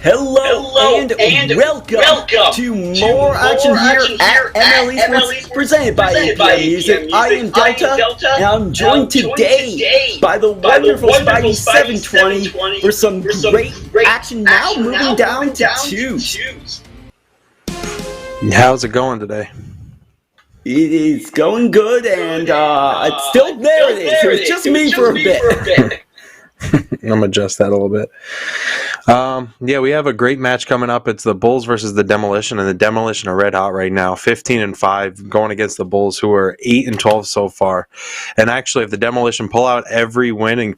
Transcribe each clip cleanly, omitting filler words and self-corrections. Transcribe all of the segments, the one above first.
Hello and welcome to more action here at MLE Esports, presented by APM Music. I am Delta, and I'm joined today by the wonderful Spidey 720 for some great action now, moving down to twos. How's it going today? It is going good, and it's still there. It was just me for a bit. I'm gonna adjust that a little bit. Yeah, we have a great match coming up. It's the Bulls versus the Demolition, and the Demolition are red hot right now, 15-5, going against the Bulls, who are 8-12 so far. And actually, if the Demolition pull out every win and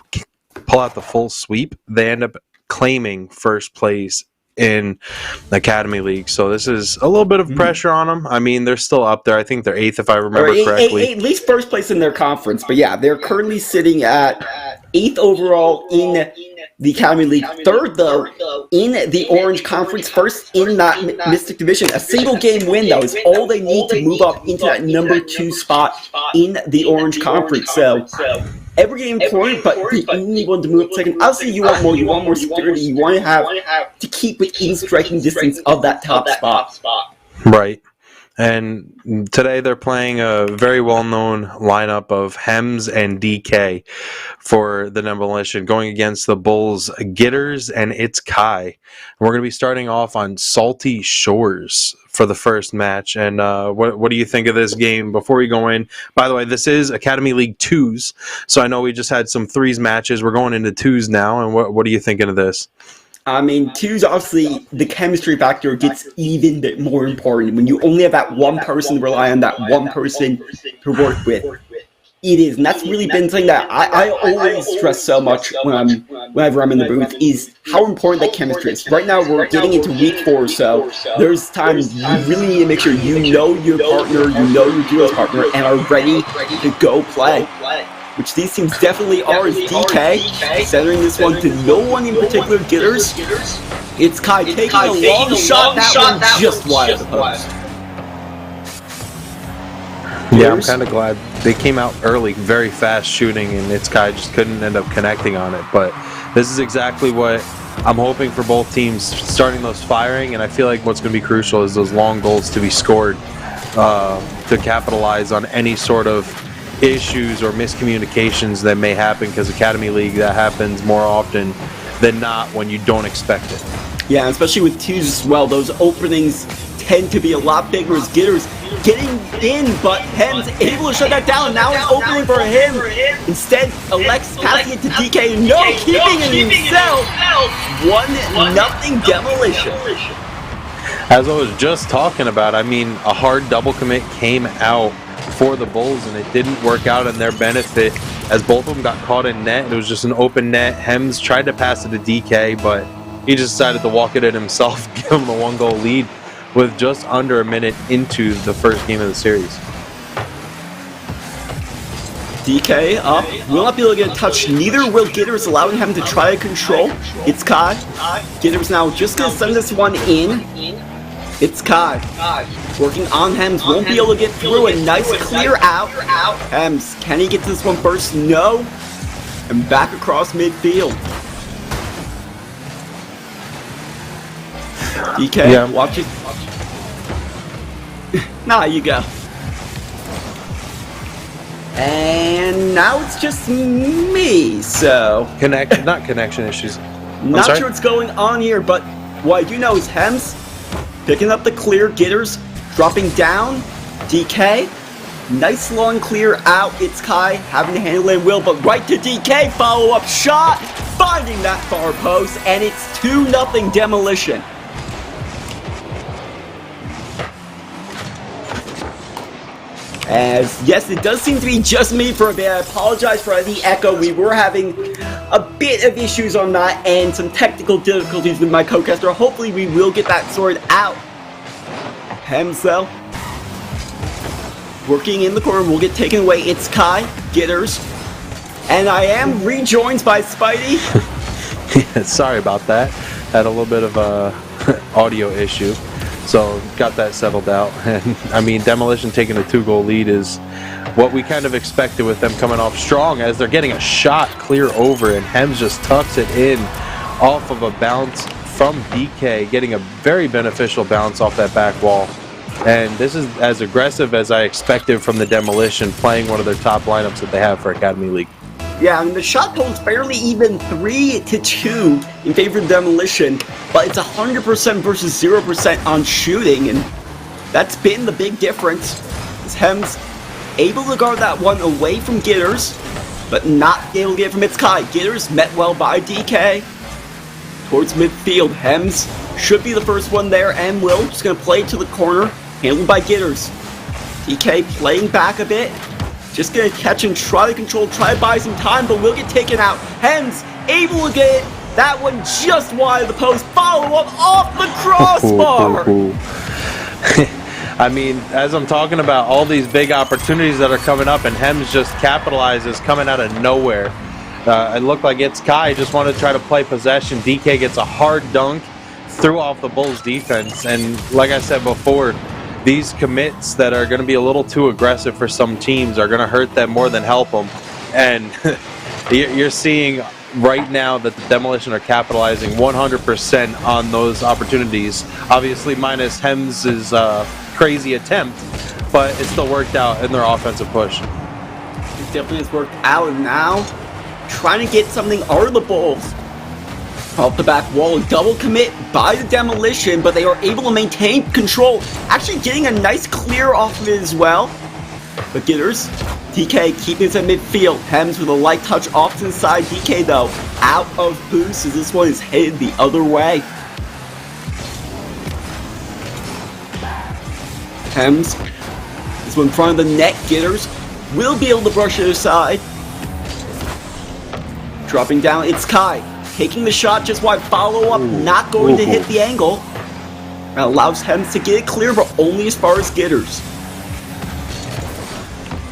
pull out the full sweep, they end up claiming first place in the Academy League. So this is a little bit of pressure on them. I mean, they're still up there. I think they're 8th, if I remember correctly. At least first place in their conference. But yeah, they're currently sitting at 8th overall in the Academy League, 3rd though in the Orange Conference, 1st in that Mystic Division. A single game win though is all they need to move up into that number 2 spot in the Orange Conference. So every game important, but the only one to move up second. Obviously, you want more security. You want to have to keep within striking distance of that top spot. Right. And today they're playing a very well-known lineup of Hems and DK for the Demolition, going against the Bulls, Gitters, and It's Kai. And we're going to be starting off on Salty Shores for the first match. And what do you think of this game before we go in? By the way, this is Academy League 2s, so I know we just had some 3s matches. We're going into 2s now, and what are you thinking of this? I mean, twos, obviously, the chemistry factor gets even bit more important when you only have that one person to rely on, that one person to work with. It is, and that's really been something that I always stress so much whenever I'm in the booth, is how important that chemistry is. Right now, we're getting into week 4, so there's times you really need to make sure you know your partner, you know your duo's partner, and are ready to go play. Which these teams definitely are, is DK, centering this one to no one in particular, Gitters. It's Kai taking a long shot, that one just wide of the post. Yeah, I'm kind of glad they came out early, very fast shooting, and It's Kai just couldn't end up connecting on it. But this is exactly what I'm hoping for both teams, starting those firing, and I feel like what's going to be crucial is those long goals to be scored to capitalize on any sort of issues or miscommunications that may happen, because Academy League, that happens more often than not when you don't expect it. Yeah, especially with twos as well, those openings tend to be a lot bigger as Gitters getting in, but Hems able to shut that down. Now it's opening for him. Instead, Alex passing it to DK, keeping it himself. 1-0 Demolition. As I was just talking about, I mean, a hard double commit came out for the Bulls, and it didn't work out in their benefit as both of them got caught in net. It was just an open net. Hems tried to pass it to DK, but he just decided to walk it in himself, give him a 1-goal lead with just under a minute into the first game of the series. DK up, will not be able to get a touch, neither will Gitters, allowing him to try to control. It's Kai. Gitters now just going to send this one in. It's Kai. Working on Hems, won't be able to get through. A nice clear out. Hems, can he get to this one first? No. And back across midfield. DK, yeah. watch it. Nah, you go. And now it's just me, so... Not connection issues. Not sure what's going on here, but what I do know is Hems picking up the clear, Gitters dropping down, DK, nice long clear out, It's Kai having to handle it will, but right to DK, follow-up shot, finding that far post, and it's 2-0 Demolition. As, yes, it does seem to be just me for a bit. I apologize for the echo. We were having a bit of issues on that and some technical difficulties with my co-caster. Hopefully we will get that sorted out. Hems, though, working in the corner, will get taken away. It's Kai, Gitters, and I am rejoined by Spidey. Yeah, sorry about that. Had a little bit of a audio issue. So got that settled out. And I mean, Demolition taking a 2-goal lead is what we kind of expected with them coming off strong, as they're getting a shot clear over, and Hems just tucks it in off of a bounce from DK, getting a very beneficial bounce off that back wall. And this is as aggressive as I expected from the Demolition, playing one of their top lineups that they have for Academy League. Yeah, I mean, the shot total's fairly even 3-2 in favor of Demolition, but it's 100% versus 0% on shooting, and that's been the big difference. As Hems able to guard that one away from Gitters, but not able to get it from its Kai. Gitters met well by DK. Towards midfield, Hems should be the first one there, and Will just going to play to the corner, handled by Gitters. DK playing back a bit, just going to catch and try to control, try to buy some time, but will get taken out. Hems able to get that one just wide of the post, follow up off the crossbar! I mean, as I'm talking about all these big opportunities that are coming up, and Hems just capitalizes coming out of nowhere. It looked like it's Kai just wanted to try to play possession. DK gets a hard dunk, threw off the Bulls defense, and like I said before, these commits that are going to be a little too aggressive for some teams are going to hurt them more than help them. And you're seeing right now that the Demolition are capitalizing 100% on those opportunities. Obviously minus Hems's crazy attempt, but it still worked out in their offensive push. It definitely has worked out, and now trying to get something out of the Bulls. Off the back wall, a double commit by the Demolition, but they are able to maintain control. Actually getting a nice clear off of it as well. But Gitters, DK keeping it at midfield. Hems with a light touch off to the side. DK though, out of boost as this one is headed the other way. Hems is in front of the net. Gitters will be able to brush it aside. Dropping down, it's Kai. Taking the shot just wide, follow up, not going to hit the angle. That allows Hems to get it clear, but only as far as Gitters.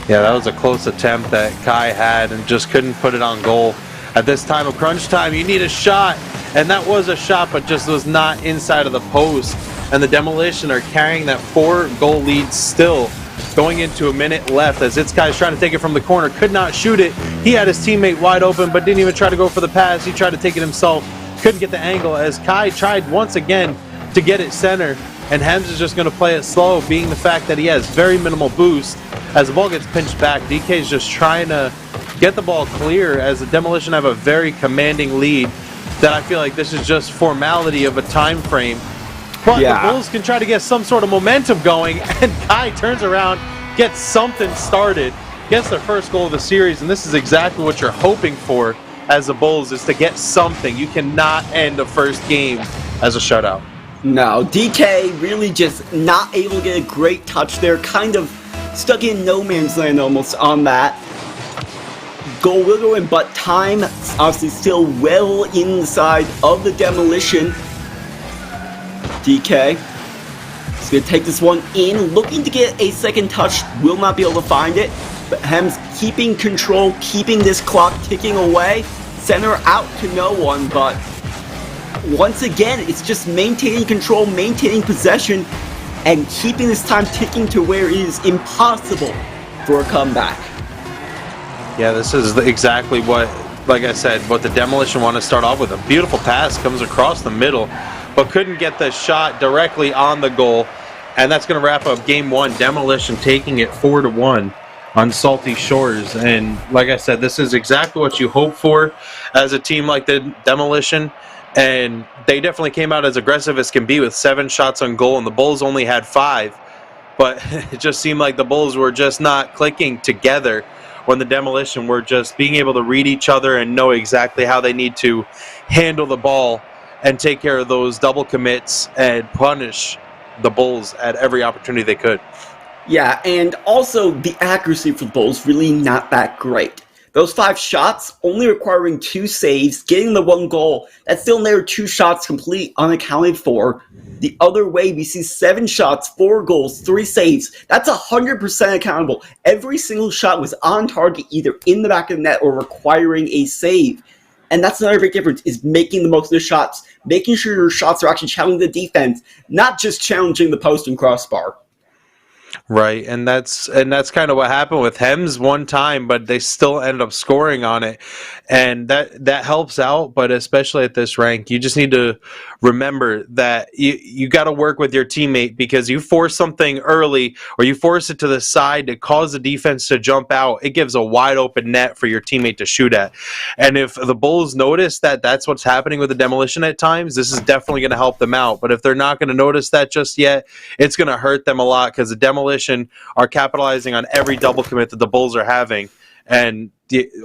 Yeah, that was a close attempt that Kai had and just couldn't put it on goal. At this time of crunch time, you need a shot. And that was a shot, but just was not inside of the post. And the Demolition are carrying that 4-goal lead still. Going into a minute left as It's Kai's trying to take it from the corner. Could not shoot it. He had his teammate wide open, but didn't even try to go for the pass. He tried to take it himself. Couldn't get the angle as Kai tried once again to get it center. And Hems is just going to play it slow, being the fact that he has very minimal boost. As the ball gets pinched back, DK is just trying to get the ball clear as the Demolition have a very commanding lead that I feel like this is just formality of a time frame. But the Bulls can try to get some sort of momentum going, and Kai turns around, gets something started, gets their first goal of the series, and this is exactly what you're hoping for as the Bulls, is to get something. You cannot end a first game as a shutout. No, DK really just not able to get a great touch there, kind of stuck in no man's land almost on that. Goal will go in, but time obviously still well inside of the Demolition. DK is going to take this one in, looking to get a second touch, will not be able to find it. But Hems keeping control, keeping this clock ticking away. Center out to no one, but once again, it's just maintaining control, maintaining possession, and keeping this time ticking to where it is impossible for a comeback. Yeah, this is exactly what, like I said, what the Demolition want to start off with. A beautiful pass comes across the middle, but couldn't get the shot directly on the goal. And that's going to wrap up game one. Demolition taking it 4-1 on Salty Shores. And like I said, this is exactly what you hope for as a team like the Demolition. And they definitely came out as aggressive as can be with 7 shots on goal, and the Bulls only had 5. But it just seemed like the Bulls were just not clicking together when the Demolition were just being able to read each other and know exactly how they need to handle the ball and take care of those double commits and punish the Bulls at every opportunity they could. Yeah, and also the accuracy for the Bulls really not that great. Those 5 shots only requiring 2 saves, getting the 1 goal. That's still near 2 shots complete, unaccounted for. The other way, we see 7 shots, 4 goals, 3 saves. That's 100% accountable. Every single shot was on target, either in the back of the net or requiring a save. And that's another big difference, is making the most of the shots, making sure your shots are actually challenging the defense, not just challenging the post and crossbar. Right, and that's kind of what happened with Hems one time, but they still ended up scoring on it, and that helps out. But especially at this rank, you just need to remember that you got to work with your teammate, because you force something early or you force it to the side to cause the defense to jump out. It gives a wide open net for your teammate to shoot at, and if the Bulls notice that that's what's happening with the Demolition at times, this is definitely going to help them out. But if they're not going to notice that just yet, it's going to hurt them a lot, because the Demolition are capitalizing on every double commit that the Bulls are having, and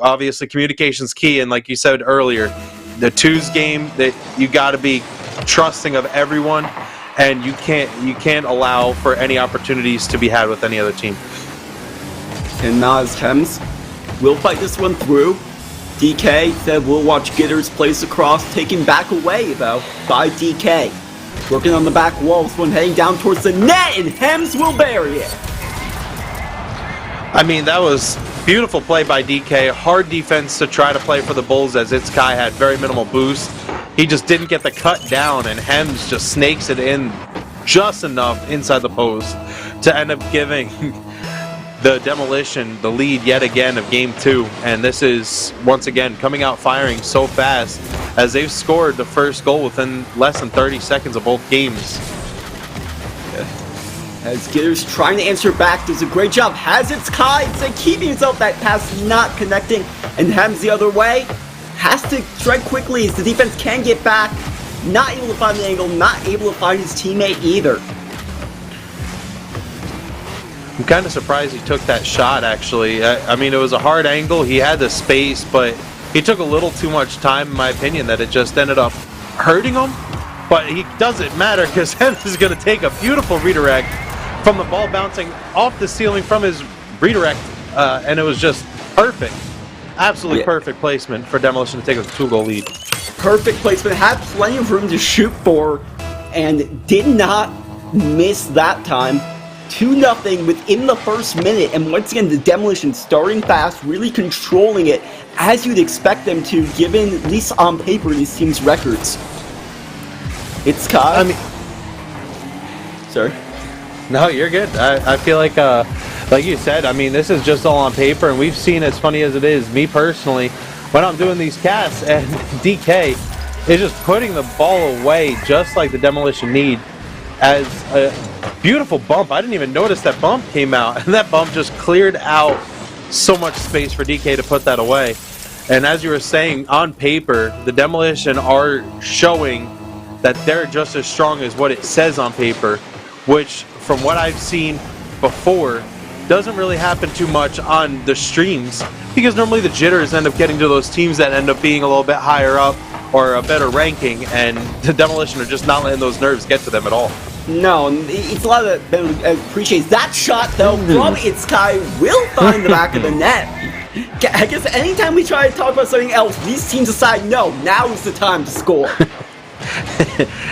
obviously communication's key. And like you said earlier, the twos game, that you got to be trusting of everyone, and you can't allow for any opportunities to be had with any other team. And Nas Hems will fight this one through. DK said we'll watch Gitters place across, taken back away though by DK. Working on the back wall, this one heading down towards the net, and Hems will bury it. I mean, that was beautiful play by DK. Hard defense to try to play for the Bulls, as It's Kai had very minimal boost. He just didn't get the cut down, and Hems just snakes it in just enough inside the post to end up giving the Demolition the lead yet again of game 2. And this is, once again, coming out firing so fast, as they've scored the first goal within less than 30 seconds of both games. As Gitters trying to answer back, does a great job. Has It's Kai, instead keeping himself, that pass not connecting, and Hems the other way. Has to strike quickly as the defense can get back. Not able to find the angle, not able to find his teammate either. I'm kind of surprised he took that shot, actually. I mean, it was a hard angle. He had the space, but he took a little too much time, in my opinion, that it just ended up hurting him. But he doesn't matter, because Hems is going to take a beautiful redirect from the ball bouncing off the ceiling from his redirect, and it was just perfect. Absolutely perfect placement for Demolition to take a 2-goal lead. Perfect placement, had plenty of room to shoot for, and did not miss that time. 2-0 within the first minute, and once again the Demolition starting fast, really controlling it as you'd expect them to, given, at least on paper, these teams' records. It's Kai. Sorry. No, you're good. I feel like you said, I mean, this is just all on paper, and we've seen, as funny as it is, me personally, when I'm doing these casts, and DK is just putting the ball away just like the Demolition need, as a beautiful bump. I didn't even notice that bump came out, and that bump just cleared out so much space for DK to put that away. And as you were saying, on paper, the Demolition are showing that they're just as strong as what it says on paper, which, from what I've seen before, doesn't really happen too much on the streams, because normally the jitters end up getting to those teams that end up being a little bit higher up or a better ranking, and the Demolition are just not letting those nerves get to them at all. No, it's a lot of that appreciates that shot though from It's Kai will find the back of the net. I guess anytime we try to talk about something else, these teams decide, no, now is the time to score.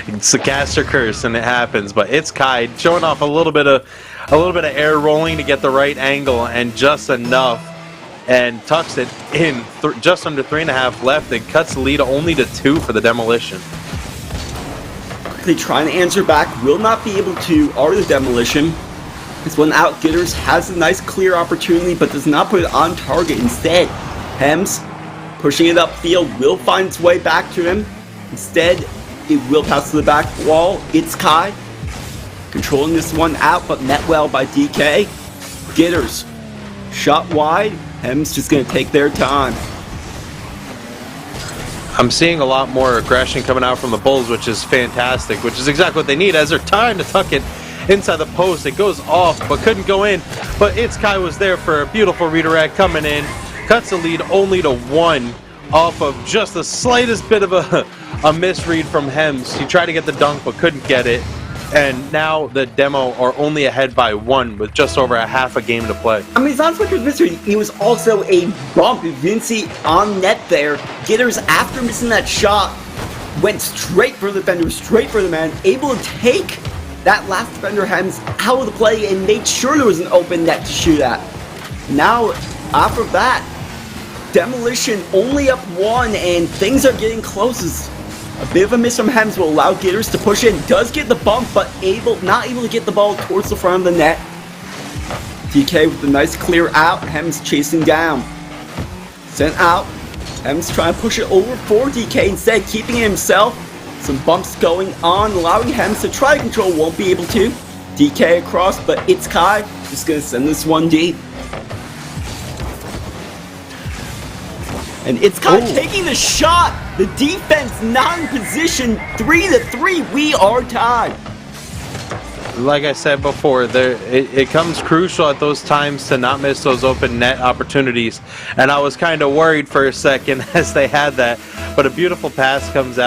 It's a cast or curse, and it happens. But It's Kai showing off a little bit of air rolling to get the right angle, and just enough, and tucks it in just under 3.5 left. It cuts the lead only to 2 for the Demolition. Quickly trying to answer back, will not be able to, are the Demolition. This one out, Gitters has a nice clear opportunity, but does not put it on target. Instead, Hems pushing it upfield, will find its way back to him. Instead, it will pass to the back wall. It's Kai controlling this one out, but met well by DK. Gitters shot wide. Hems just going to take their time. I'm seeing a lot more aggression coming out from the Bulls, which is fantastic, which is exactly what they need, as they're trying to tuck it inside the post. It goes off, but couldn't go in. But It's Kai was there for a beautiful redirect coming in. Cuts the lead only to 1 off of just the slightest bit of a misread from Hems. He tried to get the dunk, but couldn't get it. And now the Demo are only ahead by 1 with just over a half a game to play. I mean, it's not like it was mystery. It was also a bump. You didn't see on net there. Gitters, after missing that shot, went straight for the defender, straight for the man, able to take that last defender Hems out of the play and made sure there was an open net to shoot at. Now, after that, Demolition only up 1, and things are getting close. A bit of a miss from Hems will allow Gitters to push in. Does get the bump, but not able to get the ball towards the front of the net. DK with a nice clear out. Hems chasing down. Sent out. Hems trying to push it over for DK instead, keeping it himself. Some bumps going on, allowing Hems to try to control, won't be able to. DK across, but it's Kai just gonna send this one deep. And it's Kai taking the shot. The defense not in position. 3-3. We are tied. Like I said before, it comes crucial at those times to not miss those open net opportunities. And I was kind of worried for a second as they had that. But a beautiful pass comes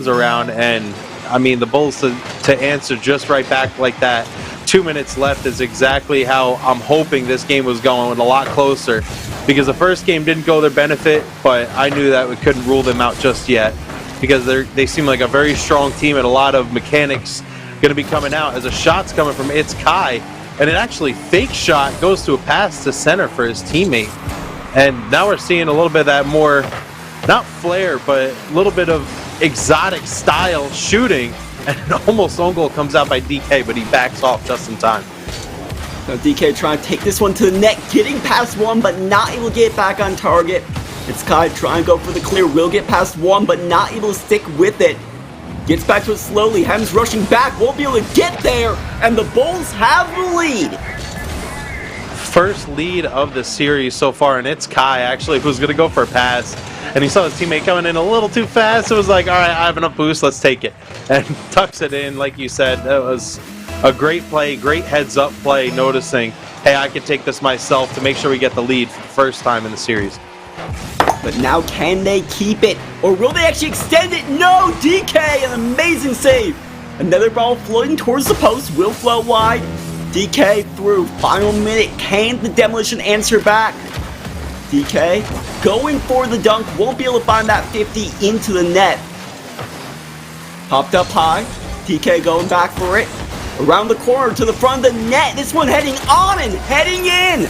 around, and I mean, the Bulls to answer just right back like that. 2 minutes left is exactly how I'm hoping this game was going, a lot closer. Because the first game didn't go their benefit, but I knew that we couldn't rule them out just yet. Because they seem like a very strong team and a lot of mechanics going to be coming out as a shot's coming from It's Kai, and it actually fake shot goes to a pass to center for his teammate. And now we're seeing a little bit of that more, not flair, but a little bit of exotic style shooting, and an almost own goal comes out by DK, but he backs off just in time. So DK trying to take this one to the net, getting past one, but not able to get back on target. It's Kai trying to go for the clear, will get past one, but not able to stick with it. Gets back to it slowly. Hems rushing back. Won't be able to get there. And the Bulls have the lead. First lead of the series so far. And it's Kai, actually, who's going to go for a pass. And he saw his teammate coming in a little too fast. It was like, all right, I have enough boost. Let's take it. And tucks it in, like you said. That was a great play, great heads-up play, noticing, hey, I can take this myself to make sure we get the lead for the first time in the series. But now can they keep it? Or will they actually extend it? No! DK, an amazing save. Another ball floating towards the post, will float wide. DK through, final minute. Can the Demolition answer back? DK going for the dunk, won't be able to find that 50 into the net. Popped up high, DK going back for it. Around the corner to the front of the net. This one heading on and heading in.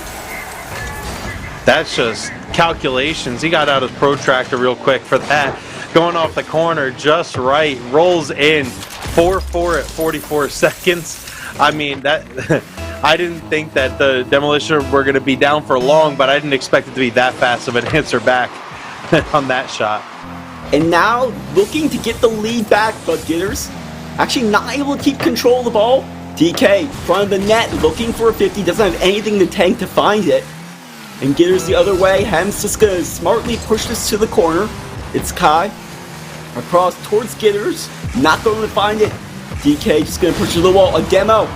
That's just calculations. He got out his protractor real quick for that. Going off the corner just right. Rolls in 4-4 at 44 seconds. I mean, that I didn't think that the Demolition were going to be down for long, but I didn't expect it to be that fast of an answer back on that shot. And now looking to get the lead back, but Gitters actually not able to keep control of the ball. DK, front of the net, looking for a 50. Doesn't have anything in the tank to find it. And Gitters the other way. Hems just gonna smartly push this to the corner. It's Kai. Across towards Gitters. Not going to find it. DK just gonna push to the wall. A demo.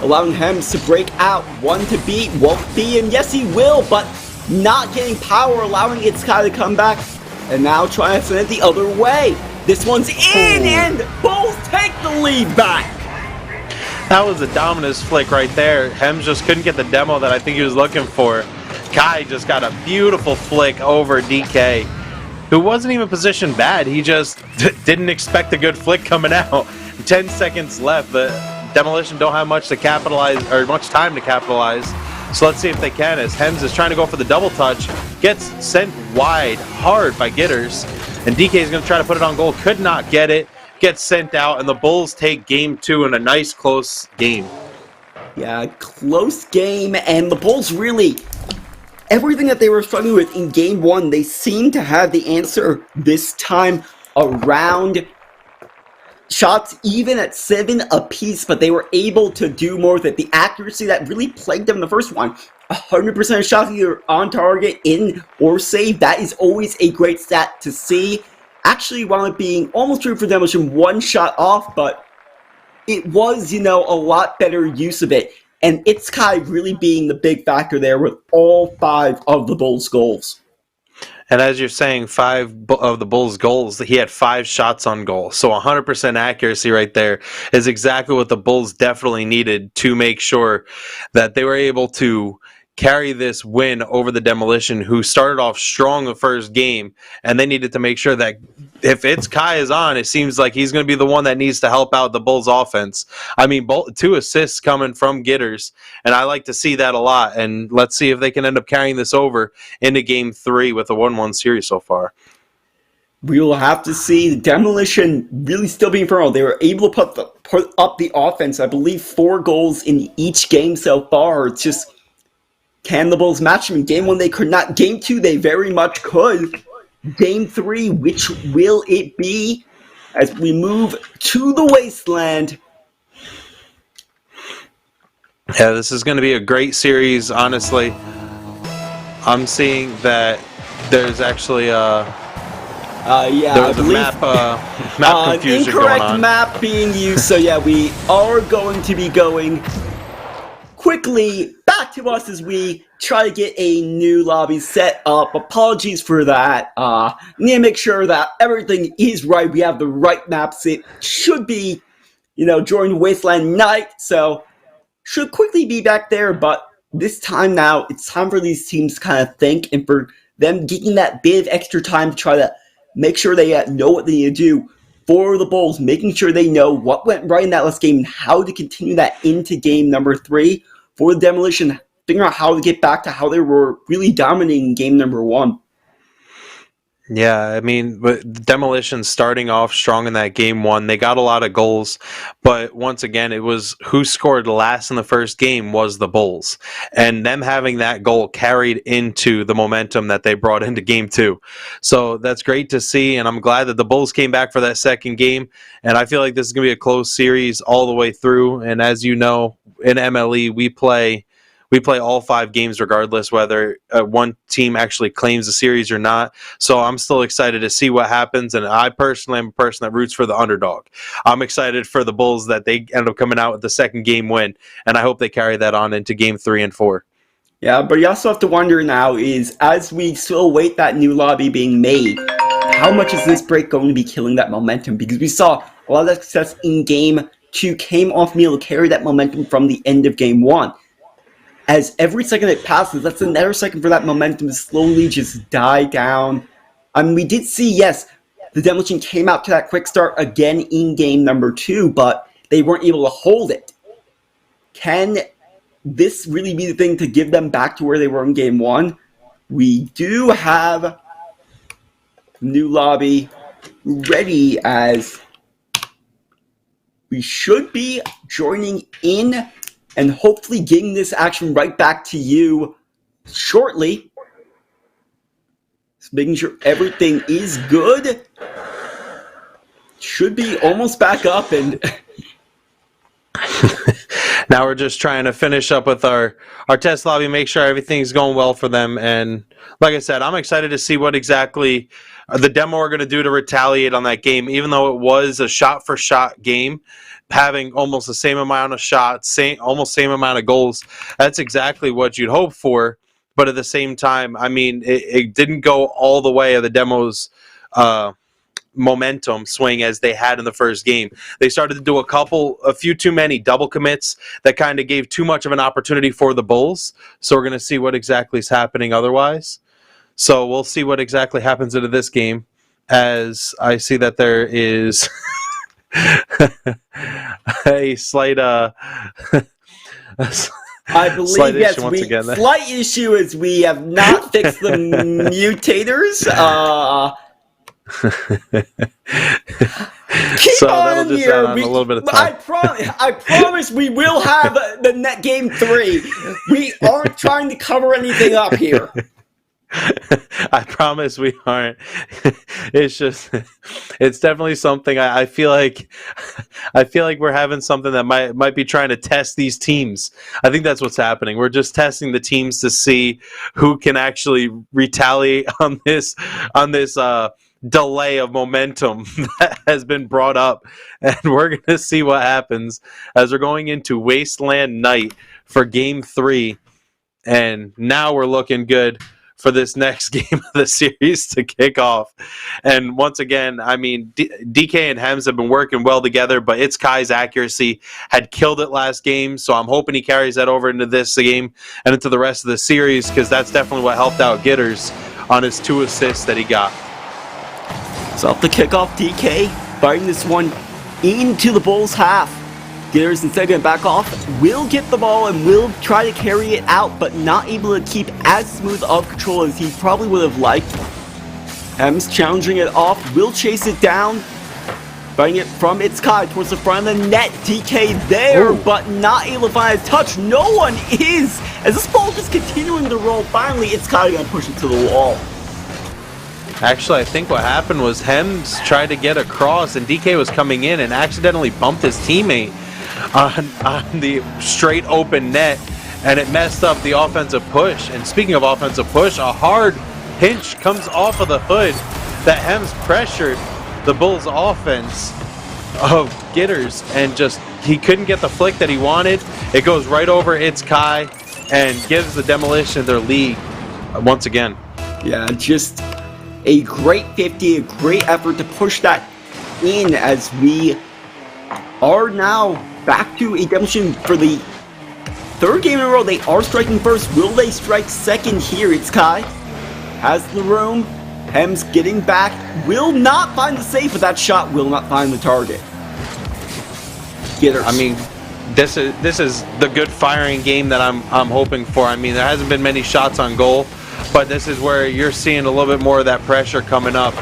Allowing Hems to break out. One to beat. Won't be. And yes, he will, but not getting power. Allowing It's Kai to come back. And now trying to send it the other way. This one's in, and Bulls take the lead back. That was a dominant flick right there. Hems just couldn't get the demo that I think he was looking for. Kai just got a beautiful flick over DK, who wasn't even positioned bad. He just didn't expect a good flick coming out. 10 seconds left. The Demolition don't have much to capitalize, or much time to capitalize. So let's see if they can, as Hems is trying to go for the double touch. Gets sent wide hard by Gitters. And DK is going to try to put it on goal. Could not get it. Gets sent out, and the Bulls take game 2 in a nice close game. Yeah, close game, and the Bulls really, everything that they were struggling with in game 1, they seem to have the answer this time around. Shots even at 7 apiece, but they were able to do more with it. The accuracy that really plagued them in the first one, 100% of shots either on target, in, or save. That is always a great stat to see. Actually wound up being almost true for Demolition, 1 shot off, but it was, a lot better use of it. And It's Kai really being the big factor there with all 5 of the Bulls' goals. And as you're saying, 5 of the Bulls' goals, he had 5 shots on goal. So 100% accuracy right there is exactly what the Bulls definitely needed to make sure that they were able to carry this win over the Demolition, who started off strong the first game, and they needed to make sure that if It's Kai is on, it seems like he's going to be the one that needs to help out the Bulls offense. I mean, 2 assists coming from Gitters, and I like to see that a lot, and let's see if they can end up carrying this over into game 3 with a 1-1 series so far. We will have to see. The Demolition really still being firm. They were able to put up the offense. I believe 4 goals in each game so far. It's just Can the Bulls match them? In Game 1, they could not. Game 2, they very much could. Game 3, which will it be? As we move to the Wasteland. Yeah, this is going to be a great series, honestly. I'm seeing that there's actually I believe map confusion going incorrect on. map being used. So yeah, we are going to be going quickly back to us as we try to get a new lobby set up. Apologies for that. Need to make sure that everything is right. We have the right maps. It should be, during Wasteland night. So should quickly be back there, but this time now, it's time for these teams to kind of think and for them getting that bit of extra time to try to make sure they know what they need to do for the Bulls, making sure they know what went right in that last game and how to continue that into game number 3 for the Demolition, figuring out how to get back to how they were really dominating game number 1. Yeah, I mean, Demolition starting off strong in that game 1. They got a lot of goals, but once again, it was who scored last in the first game was the Bulls. And them having that goal carried into the momentum that they brought into game 2. So that's great to see, and I'm glad that the Bulls came back for that second game. And I feel like this is going to be a close series all the way through. And as you know, in MLE, we play all 5 games regardless whether one team actually claims the series or not. So I'm still excited to see what happens, and I personally am a person that roots for the underdog. I'm excited for the Bulls that they end up coming out with the second game win, and I hope they carry that on into game 3 and 4. Yeah, but you also have to wonder now is, as we still await that new lobby being made, how much is this break going to be killing that momentum? Because we saw a lot of that success in game 2 came off being able to carry that momentum from the end of game 1. As every second it passes, that's another second for that momentum to slowly just die down. I mean, we did see, yes, the Demolition came out to that quick start again in game number 2, but they weren't able to hold it. Can this really be the thing to give them back to where they were in game 1? We do have new lobby ready, as we should be joining in and hopefully getting this action right back to you shortly. Just making sure everything is good. Should be almost back up, and now we're just trying to finish up with our test lobby, make sure everything's going well for them. And like I said, I'm excited to see what exactly the demo are going to do to retaliate on that game, even though it was a shot-for-shot game, having almost the same amount of shots, almost same amount of goals. That's exactly what you'd hope for. But at the same time, I mean, it didn't go all the way of the demo's momentum swing as they had in the first game. They started to do a few too many double commits that kind of gave too much of an opportunity for the Bulls. So we're going to see what exactly is happening otherwise. So we'll see what exactly happens into this game, as I see that there is a slight I believe, slight yes, issue once again. Slight issue is we have not fixed the mutators. Keep So on that'll just here. add on a little bit of time. I promise we will have the net game 3. We aren't trying to cover anything up here. I promise we aren't. It's just, it's definitely something I feel like we're having something that might be trying to test these teams. I think that's what's happening. We're just testing the teams to see who can actually retaliate on this delay of momentum that has been brought up, and we're going to see what happens as we're going into Wasteland Night for game 3, and now we're looking good for this next game of the series to kick off. And once again, I mean, DK and Hems have been working well together, but it's Kai's accuracy had killed it last game, so I'm hoping he carries that over into this game and into the rest of the series, because that's definitely what helped out Gitters on his 2 assists that he got. So off the kickoff, DK fighting this one into the Bulls' half. Gitters, instead of going back off, will get the ball and will try to carry it out, but not able to keep as smooth of control as he probably would have liked. Hems challenging it off, will chase it down. Fighting it from its Kai towards the front of the net. DK there, Ooh. but not able to find a touch. No one is. As this ball is continuing to roll, finally it's Kai gonna push it to the wall. Actually, I think what happened was Hems tried to get across, and DK was coming in and accidentally bumped his teammate on the straight open net, and it messed up the offensive push. And speaking of offensive push, a hard pinch comes off of the hood that Hems pressured the Bulls offense of Gitters, and just he couldn't get the flick that he wanted. It goes right over its Kai and gives the Demolition their lead once again. Yeah, just a great 50, a great effort to push that in, as we are now back to a Demolition for the third game in a row. They are striking first. Will they strike second here? It's Kai has the room. Hems getting back, will not find the save, but that shot will not find the target. Gitters. I mean, this is the good firing game that I'm hoping for. I mean, there hasn't been many shots on goal, but this is where you're seeing a little bit more of that pressure coming up,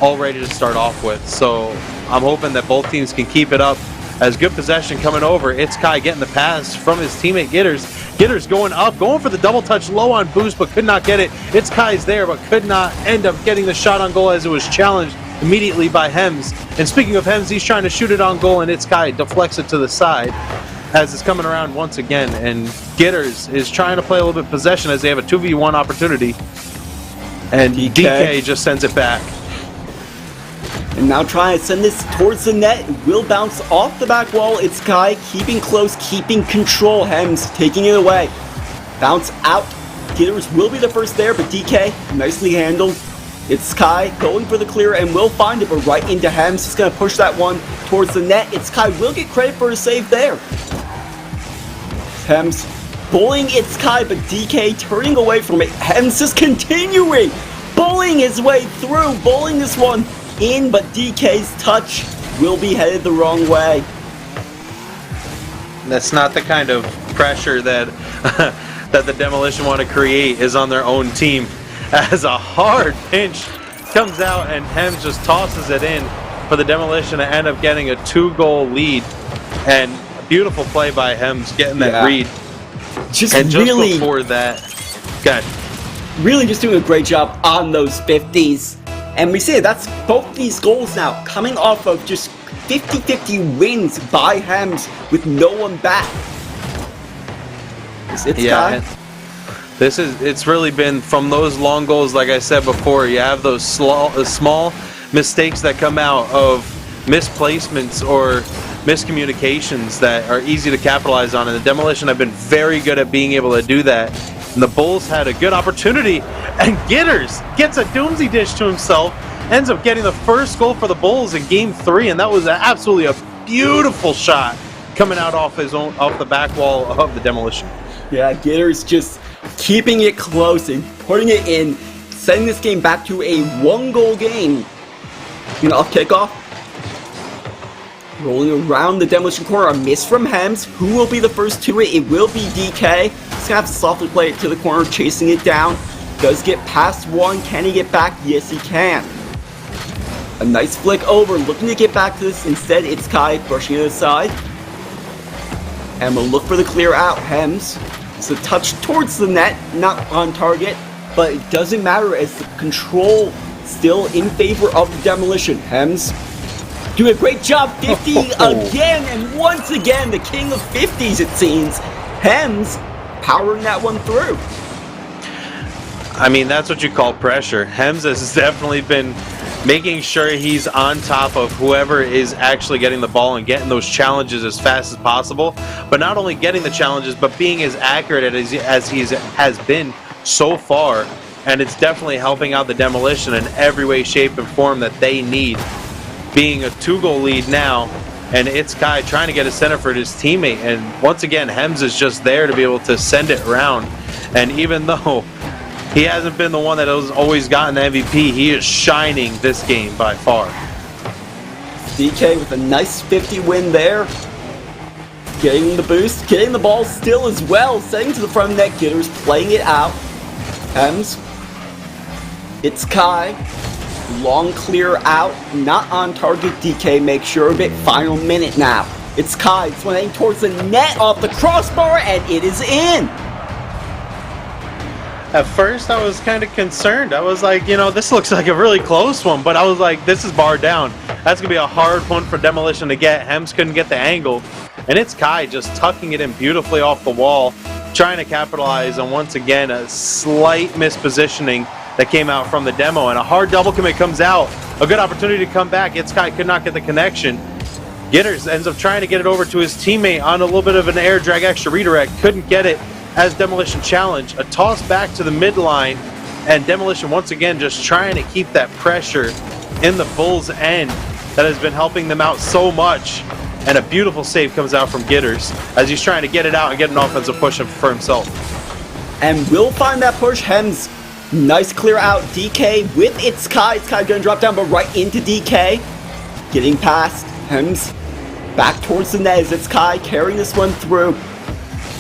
all ready to start off with. So I'm hoping that both teams can keep it up. As good possession coming over, it's Kai getting the pass from his teammate Gitters. Gitters going up, going for the double touch, low on boost, but could not get it. It's Kai's there, but could not end up getting the shot on goal, as it was challenged immediately by Hems. And speaking of Hems, he's trying to shoot it on goal, and it's Kai deflects it to the side as it's coming around once again. And Gitters is trying to play a little bit possession as they have a 2v1 opportunity. And DK just sends it back. And now trying to send this towards the net. It will bounce off the back wall. It's Kai keeping close, keeping control. Hems taking it away. Bounce out. Gitters will be the first there, but DK nicely handled. It's Kai going for the clear and will find it, but right into Hems. He's going to push that one towards the net. It's Kai will get credit for his save there. Hems bullying It's Kai, but DK turning away from it. Hems is continuing, bullying his way through, bullying this one in, but DK's touch will be headed the wrong way. That's not the kind of pressure that that the Demolition want to create is on their own team. As a hard pinch comes out and Hems just tosses it in for the Demolition to end up getting a 2-goal lead. And a beautiful play by Hems getting that read. Just really before that, good. Really just doing a great job on those 50s. And we see that's both these goals now coming off of just 50-50 wins by Hems with no one back. It's really been from those long goals, like I said before. You have those small mistakes that come out of misplacements or miscommunications that are easy to capitalize on, and the Demolition have been very good at being able to do that. And the Bulls had a good opportunity, and Gitters gets a doomsday dish to himself, ends up getting the first goal for the Bulls in Game 3, and that was absolutely a beautiful shot coming out off the back wall of the Demolition. Yeah, Gitters just keeping it close and putting it in, sending this game back to a 1-goal game. Off kickoff. Rolling around the Demolition corner, a miss from Hems. Who will be the first to it? It will be DK. He's going to have to softly play it to the corner, chasing it down. Does get past one. Can he get back? Yes, he can. A nice flick over, looking to get back to this. Instead, it's Kai brushing it aside. And we'll look for the clear out. Hems. It's a touch towards the net, not on target, but it doesn't matter as the control still in favor of the Demolition. Hems doing a great job, 50 again, and once again, the king of 50s it seems. Hems powering that one through. I mean, that's what you call pressure. Hems has definitely been making sure he's on top of whoever is actually getting the ball and getting those challenges as fast as possible. But not only getting the challenges, but being as accurate as he has been so far. And it's definitely helping out the Demolition in every way, shape, and form that they need. Being a 2-goal lead now, and it's Kai trying to get a center for his teammate. And once again, Hems is just there to be able to send it around. And even though he hasn't been the one that has always gotten the MVP, he is shining this game by far. DK with a nice 50 win there. Getting the boost, getting the ball still as well, setting to the front net. Gitters playing it out. Hems. It's Kai. Long clear out, not on target. DK makes sure of it. Final minute now. It's Kai swinging towards the net off the crossbar, and it is in. At first, I was kind of concerned. I was like, this looks like a really close one, but I was like, this is bar down. That's going to be a hard one for Demolition to get. Hems couldn't get the angle, and it's Kai just tucking it in beautifully off the wall, trying to capitalize on, once again, a slight mispositioning that came out from the demo, and a hard double commit comes out. A good opportunity to come back. It's Kai could not get the connection. Gitters ends up trying to get it over to his teammate on a little bit of an air drag extra redirect. Couldn't get it as Demolition challenge. A toss back to the midline, and Demolition once again just trying to keep that pressure in the Bulls' end that has been helping them out so much. And a beautiful save comes out from Gitters as he's trying to get it out and get an offensive push for himself. And will find that push. Hems, nice clear out. DK with It's Kai. It's Kai gonna drop down, but right into DK. Getting past. Hems back towards the net as It's Kai carrying this one through.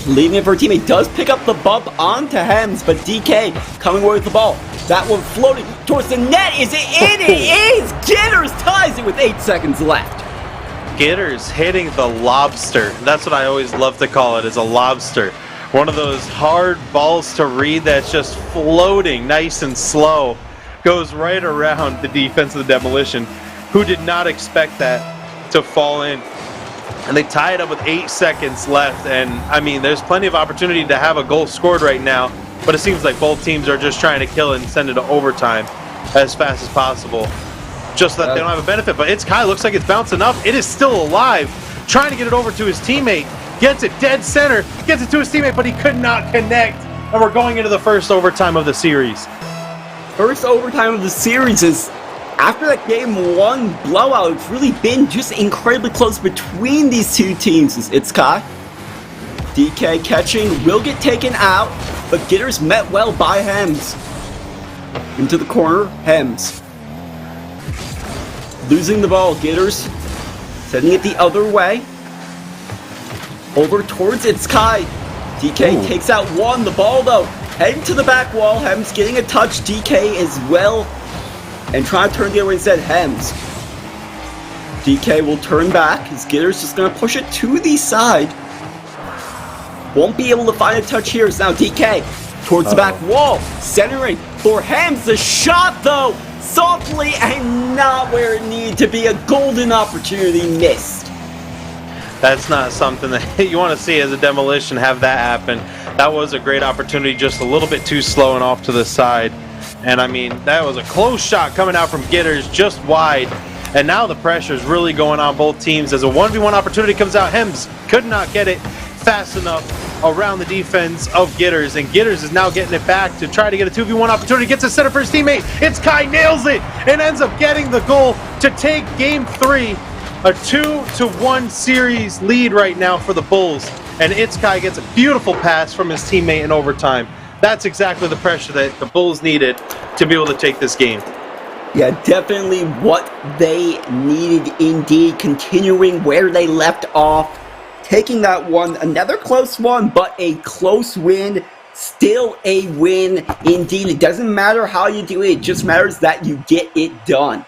Leaving it for a teammate. Does pick up the bump onto Hems, but DK coming away with the ball. That one floating towards the net. Is it in? It is! Gitters ties it with 8 seconds left. Gitters hitting the lobster. That's what I always love to call it, is a lobster. One of those hard balls to read that's just floating nice and slow. Goes right around the defense of the Demolition, who did not expect that to fall in. And they tie it up with 8 seconds left. And I mean, there's plenty of opportunity to have a goal scored right now, but it seems like both teams are just trying to kill it and send it to overtime as fast as possible, just so that they don't have a benefit. But It's Kai looks like it's bouncing up. It is still alive, trying to get it over to his teammate. Gets it dead center, gets it to his teammate, but he could not connect. And we're going into the first overtime of the series. First overtime of the series is, after that game 1 blowout, it's really been just incredibly close between these two teams. It's Kai. DK catching, will get taken out, but Gitters met well by Hems. Into the corner, Hems. Losing the ball, Gitters sending it the other way. Over towards It's Kai. DK takes out one. The ball, though, heading to the back wall. Hems getting a touch. DK as well. And trying to turn the other way instead. Hems. DK will turn back. His Gitters just going to push it to the side. Won't be able to find a touch here. It's now DK towards the back wall. Centering for Hems. The shot, though, softly and not where it needed to be. A golden opportunity missed. That's not something that you want to see as a Demolition have that happen. That was a great opportunity, just a little bit too slow and off to the side. And I mean, that was a close shot coming out from Gitters, just wide. And now the pressure is really going on both teams as a 1v1 opportunity comes out. Hems could not get it fast enough around the defense of Gitters, and Gitters is now getting it back to try to get a 2v1 opportunity. Gets a center for his teammate. It's Kai, nails it and ends up getting the goal to take game 3. A 2-1 series lead right now for the Bulls, and It's Kai gets a beautiful pass from his teammate in overtime. That's exactly the pressure that the Bulls needed to be able to take this game. Yeah, definitely what they needed indeed. Continuing where they left off, taking that one, another close one, but a close win. Still a win indeed. It doesn't matter how you do it, it just matters that you get it done.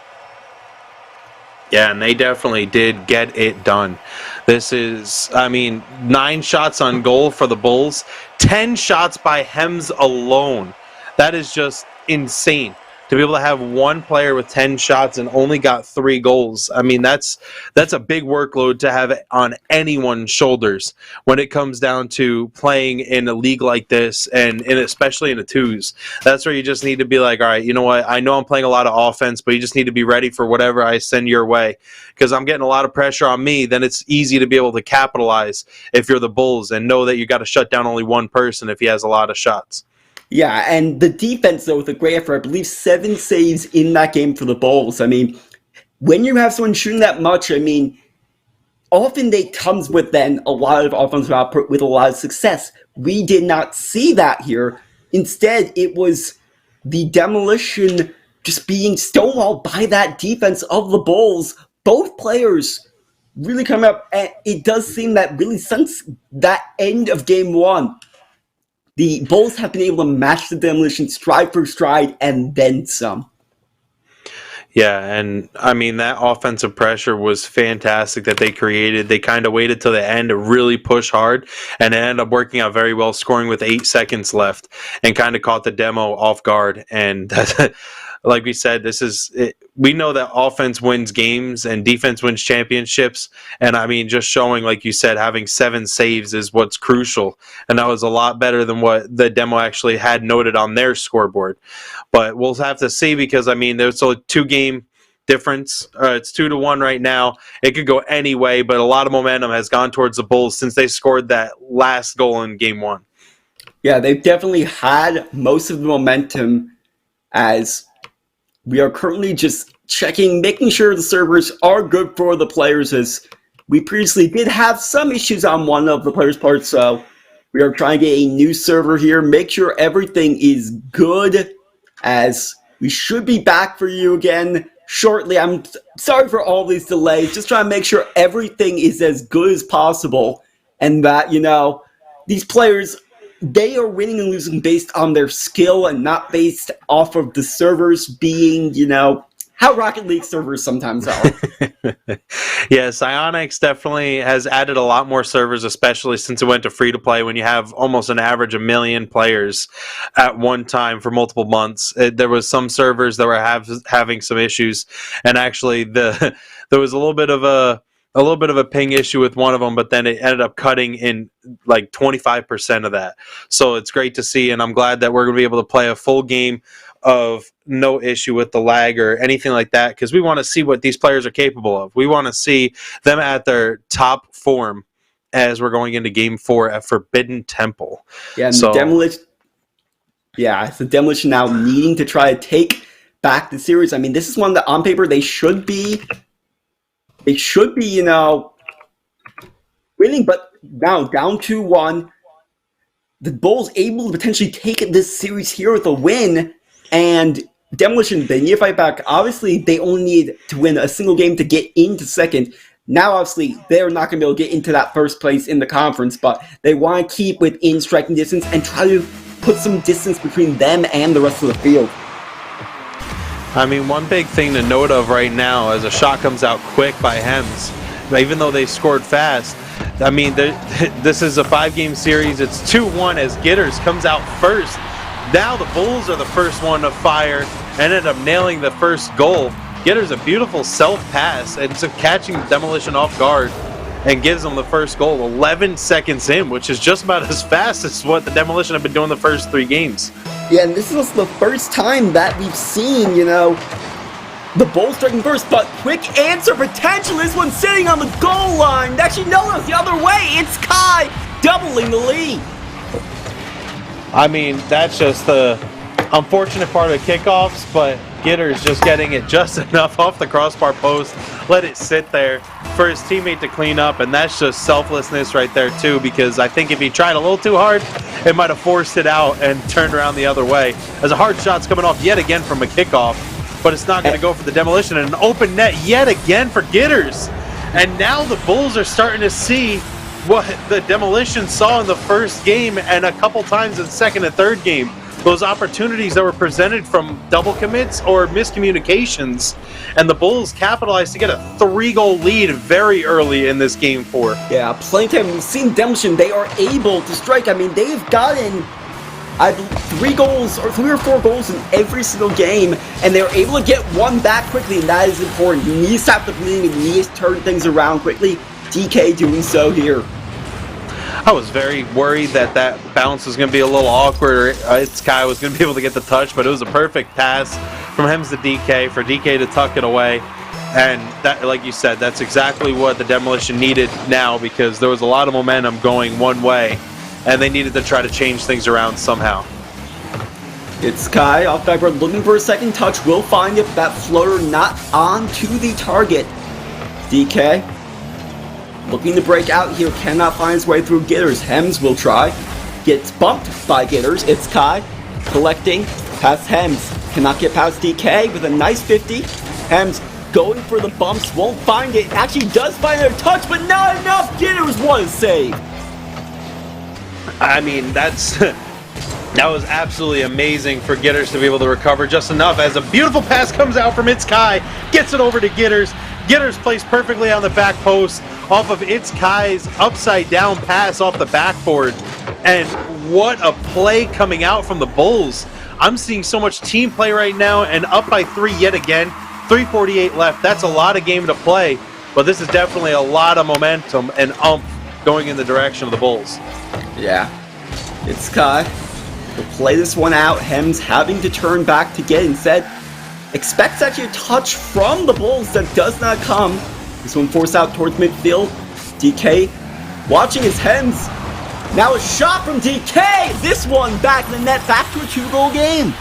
Yeah, and they definitely did get it done. This is, I mean, 9 shots on goal for the Bulls, 10 shots by Hems alone. That is just insane. To be able to have one player with 10 shots and only got 3 goals. I mean, that's a big workload to have on anyone's shoulders when it comes down to playing in a league like this, and especially in the twos. That's where you just need to be like, all right, you know what? I know I'm playing a lot of offense, but you just need to be ready for whatever I send your way, because I'm getting a lot of pressure on me. Then it's easy to be able to capitalize if you're the Bulls and know that you got to shut down only one person if he has a lot of shots. Yeah, and the defense, though, with a great effort, I believe 7 saves in that game for the Bulls. I mean, when you have someone shooting that much, I mean, often it comes with then a lot of offensive output with a lot of success. We did not see that here. Instead, it was the Demolition just being stonewalled by that defense of the Bulls. Both players really come up, and it does seem that really since that end of game 1, the Bulls have been able to match the Demolition stride for stride and then some. Yeah, and I mean that offensive pressure was fantastic that they created. They kind of waited till the end to really push hard, and it ended up working out very well, scoring with 8 seconds left, and kind of caught the demo off guard. And that's, like we said, this is it. We know that offense wins games and defense wins championships. And I mean, just showing, like you said, having 7 saves is what's crucial, and that was a lot better than what the demo actually had noted on their scoreboard. But we'll have to see because, I mean, there's a 2-game difference. It's 2-1 right now. It could go any way, but a lot of momentum has gone towards the Bulls since they scored that last goal in Game 1. Yeah, they've definitely had most of the momentum, as we are currently just checking, making sure the servers are good for the players, as we previously did have some issues on one of the players' parts, so we are trying to get a new server here, make sure everything is good, as we should be back for you again shortly. I'm sorry for all these delays, just trying to make sure everything is as good as possible, and that, these players, they are winning and losing based on their skill and not based off of the servers being, how Rocket League servers sometimes are. Yes, Ionix definitely has added a lot more servers, especially since it went to free-to-play when you have almost an average of 1 million players at one time for multiple months. There was some servers that were having some issues, and actually there was a little bit of a ping issue with one of them, but then it ended up cutting in like 25% of that. So it's great to see, and I'm glad that we're going to be able to play a full game of no issue with the lag or anything like that, because we want to see what these players are capable of. We want to see them at their top form as we're going into Game 4 at Forbidden Temple. Yeah, and the Demolition. Yeah, it's the Demolition now needing to try to take back the series. I mean, this is one that on paper they should be, winning, but now down 2-1. The Bulls able to potentially take this series here with a win, and Demolition, they need to fight back. Obviously, they only need to win a single game to get into second. Now, obviously, they're not going to be able to get into that first place in the conference, but they want to keep within striking distance and try to put some distance between them and the rest of the field. I mean, one big thing to note of right now as a shot comes out quick by Hems, even though they scored fast. I mean, this is a 5-game series. It's 2-1 as Gitters comes out first. Now the Bulls are the first one to fire and ended up nailing the first goal. Gitters a beautiful self-pass and so catching Demolition off guard and gives them the first goal 11 seconds in, which is just about as fast as what the Demolition have been doing the first 3 games. Yeah, and this is the first time that we've seen, the Bulls striking first, but quick answer potential. This one sitting on the goal line. Actually, no, it's the other way. It's Kai doubling the lead. I mean, that's just the unfortunate part of kickoffs, but Gitters just getting it just enough off the crossbar post, let it sit there for his teammate to clean up, and that's just selflessness right there too, because I think if he tried a little too hard, it might have forced it out and turned around the other way. As a hard shot's coming off yet again from a kickoff, but it's not going to go for the Demolition, and an open net yet again for Gitters. And now the Bulls are starting to see what the Demolition saw in the first game and a couple times in second and third game. Those opportunities that were presented from double commits or miscommunications, and the Bulls capitalized to get a 3-goal lead very early in this Game 4. Yeah, plenty of time. We've seen Demolition, they are able to strike. I mean, they've gotten, I believe, 3 or 4 goals in every single game, and they're able to get one back quickly, and that is important. You need to stop the bleeding, you need to turn things around quickly. DK doing so here. I was very worried that bounce was going to be a little awkward, or Sky was going to be able to get the touch, but it was a perfect pass from Hems to DK for DK to tuck it away. And that, like you said, that's exactly what the Demolition needed now, because there was a lot of momentum going one way, and they needed to try to change things around somehow. It's Kai off backboard looking for a second touch. Will find it. That floater not onto the target. DK looking to break out here, cannot find his way through Gitters. Hems will try. Gets bumped by Gitters. It's Kai collecting past Hems. Cannot get past DK with a nice 50. Hems going for the bumps, won't find it. Actually does find a touch, but not enough. Gitters, what a save. I mean, that's That was absolutely amazing for Gitters to be able to recover just enough as a beautiful pass comes out from It's Kai, gets it over to Gitters. Gitters placed perfectly on the back post off of It's Kai's upside down pass off the backboard. And what a play coming out from the Bulls. I'm seeing so much team play right now, and up by 3 yet again. 3:48 left. That's a lot of game to play, but this is definitely a lot of momentum and oomph going in the direction of the Bulls. Yeah. It's Kai. He'll play this one out. Hems having to turn back to get instead. Expects actually a touch from the Bulls that does not come. This one forced out towards midfield. DK watching his Hems. Now a shot from DK. This one back in the net, back to a 2-goal game.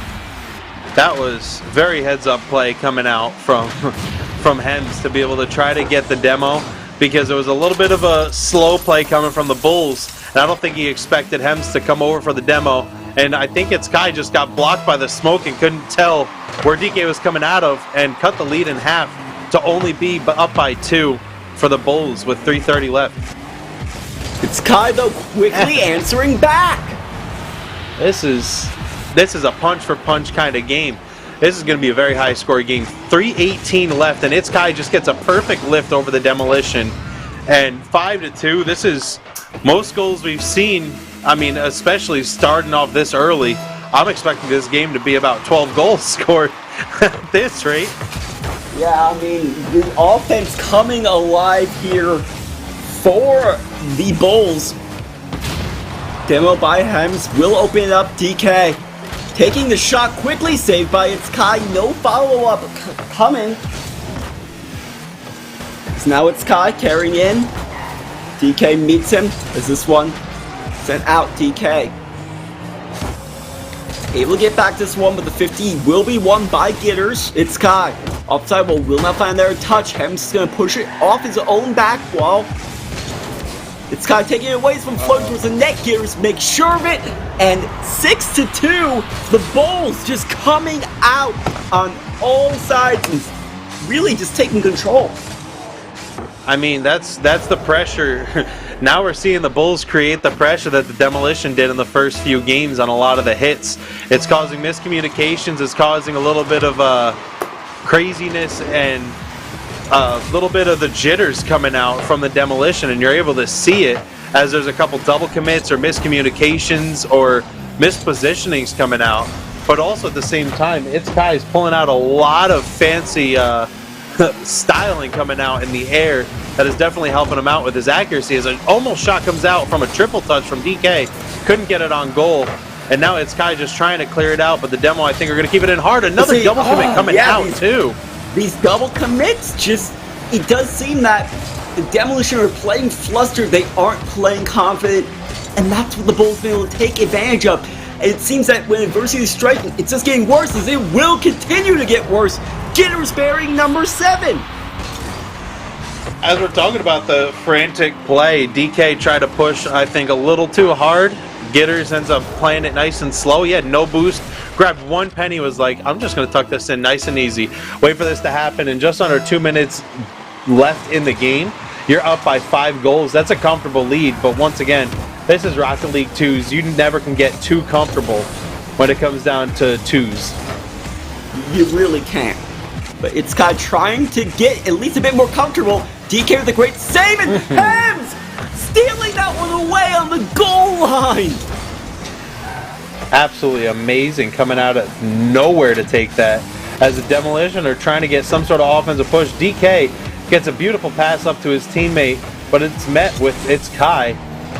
That was very heads-up play coming out from Hems to be able to try to get the demo, because it was a little bit of a slow play coming from the Bulls, and I don't think he expected Hems to come over for the demo. And I think It's Kai just got blocked by the smoke and couldn't tell where DK was coming out of, and cut the lead in half to only be up by 2 for the Bulls with 3:30 left. It's Kai though quickly answering back. This is a punch for punch kind of game. This is going to be a very high scoring game. 3:18 left, and It's Kai just gets a perfect lift over the Demolition, and 5-2. This is most goals we've seen. I mean, especially starting off this early. I'm expecting this game to be about 12 goals scored at this rate. Yeah, I mean, the offense coming alive here for the Bulls. Demo by Hems will open it up. DK taking the shot quickly, saved by It's Kai. No follow-up coming. So now It's Kai carrying in. DK meets him. Is this one sent out? DK able to get back this one, but the 50 will be won by Gitters. It's Kai. Offside ball will not find their touch. Hems is going to push it off his own back wall. It's Kai taking it away from floating towards the net. Gitters make sure of it. And 6-2. The Bulls just coming out on all sides and really just taking control. I mean, that's the pressure. Now we're seeing the Bulls create the pressure that the Demolition did in the first few games on a lot of the hits. It's causing miscommunications. It's causing a little bit of craziness and a little bit of the jitters coming out from the Demolition, and you're able to see it as there's a couple double commits or miscommunications or mispositionings coming out. But also at the same time, It's Kai is pulling out a lot of fancy styling coming out in the air that is definitely helping him out with his accuracy, as an almost shot comes out from a triple touch from DK. Couldn't get it on goal. And now It's Kai just trying to clear it out, but the Demo, I think, are going to keep it in hard. Another double commit coming out, too. These double commits, just, it does seem that the Demolition are playing flustered. They aren't playing confident, and that's what the Bulls been able to take advantage of. And it seems that when adversity is striking, it's just getting worse, as it will continue to get worse. Gitters bearing number 7. As we're talking about the frantic play, DK tried to push, I think, a little too hard. Gitters ends up playing it nice and slow. He had no boost. Grabbed one penny, was like, I'm just going to tuck this in nice and easy. Wait for this to happen. And just under 2 minutes left in the game, you're up by 5 goals. That's a comfortable lead. But once again, this is Rocket League 2s. You never can get too comfortable when it comes down to 2s. You really can't. But It's Kai trying to get at least a bit more comfortable. DK with a great save, and Hems stealing that one away on the goal line. Absolutely amazing, coming out of nowhere to take that. As the Demolition are trying to get some sort of offensive push, DK gets a beautiful pass up to his teammate, but it's met with It's Kai,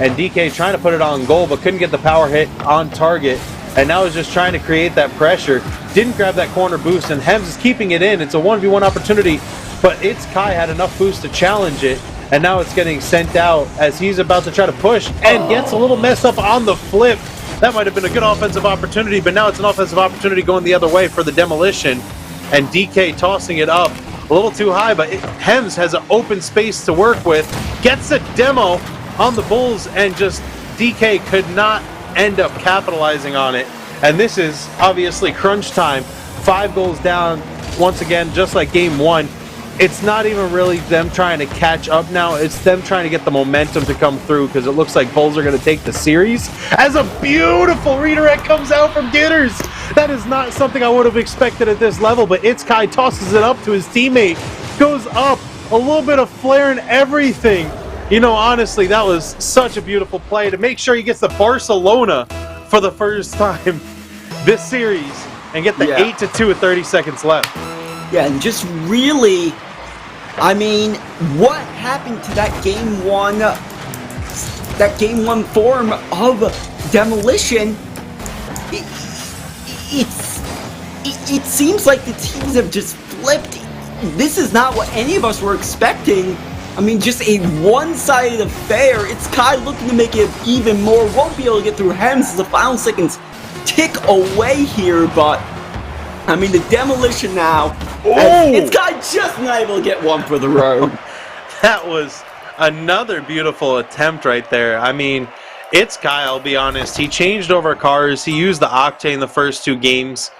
and DK trying to put it on goal, but couldn't get the power hit on target, and now is just trying to create that pressure. Didn't grab that corner boost, and Hems is keeping it in. It's a 1v1 opportunity, but It's Kai had enough boost to challenge it, and now it's getting sent out as he's about to try to push and gets a little messed up on the flip. That might have been a good offensive opportunity, but now it's an offensive opportunity going the other way for the Demolition, and DK tossing it up a little too high, but Hems has an open space to work with, gets a demo on the Bulls, and just DK could not end up capitalizing on it. And this is obviously crunch time. 5 goals down once again, just like game 1. it's not even really them trying to catch up now. It's them trying to get the momentum to come through because it looks like Bulls are going to take the series. As a beautiful redirect comes out from Gitters. That is not something I would have expected at this level, but Itzkai tosses it up to his teammate. Goes up, a little bit of flair and everything. You know, honestly, that was such a beautiful play to make sure he gets the Barcelona for the first time this series and get the 8-2 with 30 seconds left. Yeah, and just really, I mean, what happened to that game one form of Demolition? It seems like the teams have just flipped. This is not what any of us were expecting. I mean, just a one-sided affair. It's Kai looking to make it even more. Won't be able to get through Hems as the final seconds tick away here, but I mean, the Demolition now. It's Kai just not able to get one for the road. That was another beautiful attempt right there. I mean, it's Kai, I'll be honest. He changed over cars. He used the Octane the first two games.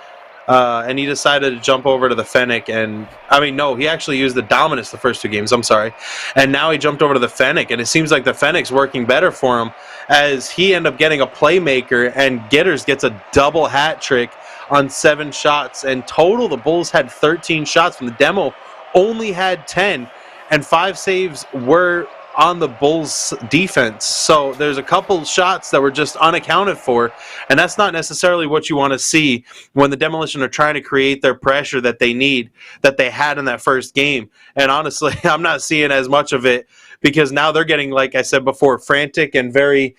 And he decided to jump over to the Fennec, and I mean, no, he actually used the Dominus the first two games, I'm sorry. And now he jumped over to the Fennec, and it seems like the Fennec's working better for him as he ended up getting a playmaker, and Gitters gets a double hat trick on 7 shots. And total, the Bulls had 13 shots from the demo, only had 10, and 5 saves were on the Bulls defense. So there's a couple shots that were just unaccounted for, and that's not necessarily what you want to see when the Demolition are trying to create their pressure that they need, that they had in that first game. And honestly, I'm not seeing as much of it because now they're getting, like I said before, frantic and very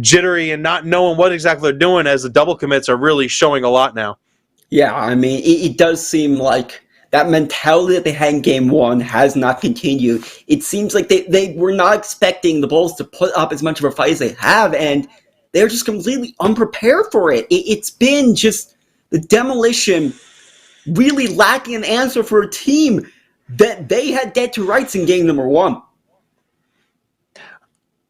jittery and not knowing what exactly they're doing, as the double commits are really showing a lot now. Yeah, I mean, it does seem like that mentality that they had in game one has not continued. It seems like they were not expecting the Bulls to put up as much of a fight as they have, and they're just completely unprepared for it. It's been just the Demolition really lacking an answer for a team that they had dead to rights in game number one.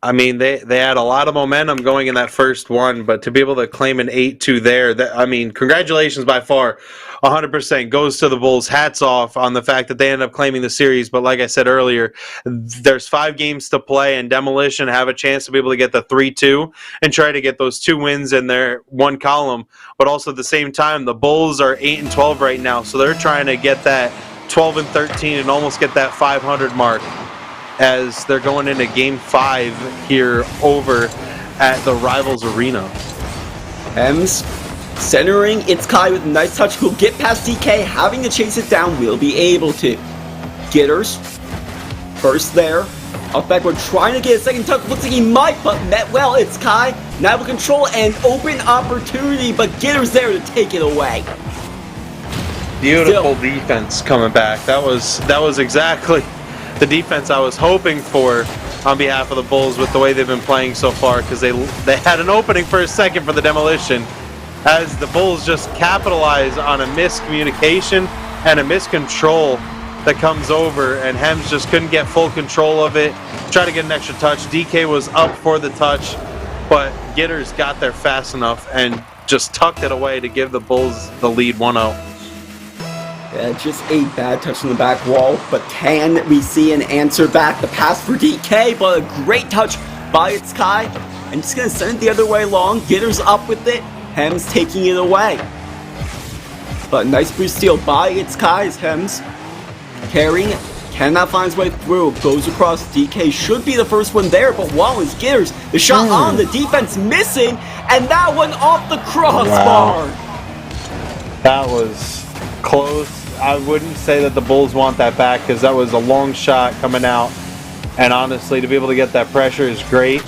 I mean, they had a lot of momentum going in that first one, but to be able to claim an 8-2 there, I mean, congratulations by far. 100% goes to the Bulls. Hats off on the fact that they end up claiming the series. But like I said earlier, there's 5 games to play, and Demolition have a chance to be able to get the 3-2 and try to get those 2 wins in their one column. But also at the same time, the Bulls are 8-12 right now, so they're trying to get that 12-13 and almost get that 500 mark as they're going into Game 5 here over at the Rivals Arena. Hems centering, it's Kai with a nice touch. Who'll get past DK, having to chase it down, will be able to. Gitters, first there. Up backward, trying to get a second touch. Looks like he might, but met well. It's Kai, now able to control and open opportunity, but Gitters there to take it away. Beautiful defense coming back. That was exactly the defense I was hoping for on behalf of the Bulls with the way they've been playing so far, because they had an opening for a second for the Demolition as the Bulls just capitalize on a miscommunication and a miscontrol that comes over, and Hems just couldn't get full control of it. Try to get an extra touch. DK was up for the touch, but Gitters got there fast enough and just tucked it away to give the Bulls the lead 1-0. Yeah, just a bad touch on the back wall, but can we see an answer back? The pass for DK, but a great touch by its Kai. And just going to send it the other way along. Gitters up with it. Hems taking it away. But nice boost steal by its Kai as Hems carrying it. Cannot find his way through. Goes across. DK should be the first one there, but Wallens, Gitters, the shot on, the defense missing, and that one off the crossbar. Wow. That was close. I wouldn't say that the Bulls want that back because that was a long shot coming out, and honestly, to be able to get that pressure is great,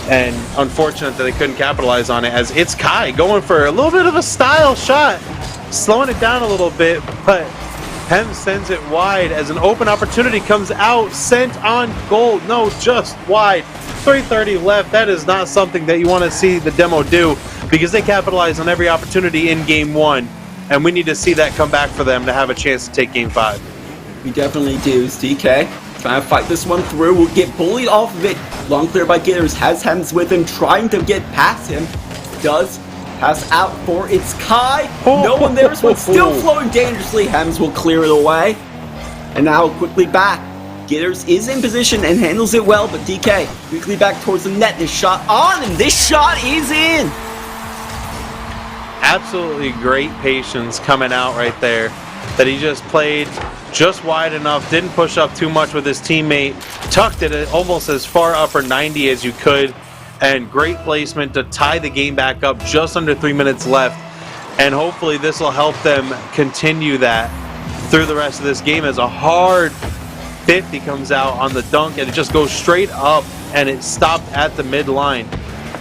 and unfortunate that they couldn't capitalize on it, as it's Kai going for a little bit of a style shot, slowing it down a little bit, but Hems sends it wide as an open opportunity comes out, sent on goal, no, just wide. 3:30 left. That is not something that you want to see the Demo do, because they capitalized on every opportunity in game one. And we need to see that come back for them to have a chance to take Game 5. We definitely do. It's DK trying to fight this one through. Will get bullied off of it. Long clear by Gitters. Has Hems with him, trying to get past him. Does. Pass out for its Kai. No one there. This one's still flowing dangerously. Hems will clear it away. And now quickly back. Gitters is in position and handles it well, but DK quickly back towards the net. This shot on, and this shot is in. Absolutely great patience coming out right there. That he just played just wide enough, didn't push up too much with his teammate, tucked it almost as far upper 90 as you could, and great placement to tie the game back up just under 3 minutes left. And hopefully this will help them continue that through the rest of this game, as a hard 50 comes out on the dunk and it just goes straight up and it stopped at the midline.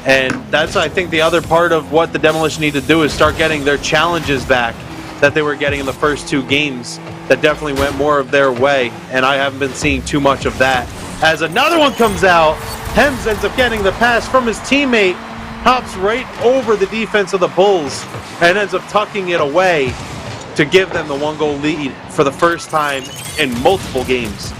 And that's, I think, the other part of what the Demolition need to do is start getting their challenges back that they were getting in the first 2 games. That definitely went more of their way, and I haven't been seeing too much of that. As another one comes out, Hems ends up getting the pass from his teammate, hops right over the defense of the Bulls, and ends up tucking it away to give them the 1-goal lead for the first time in multiple games.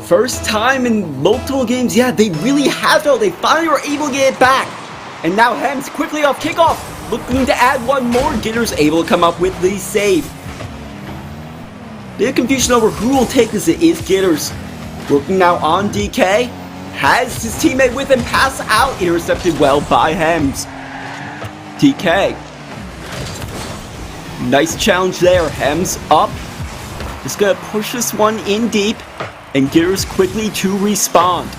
First time in multiple games, yeah, they really have though. They finally were able to get it back. And now Hems quickly off kickoff, looking to add one more. Gitters able to come up with the save. Bit of confusion over who will take this. It is Gitters. Working now on DK. Has his teammate with him, pass out, intercepted well by Hems. DK. Nice challenge there. Hems up. Just gonna push this one in deep. And Gitters quickly to respond.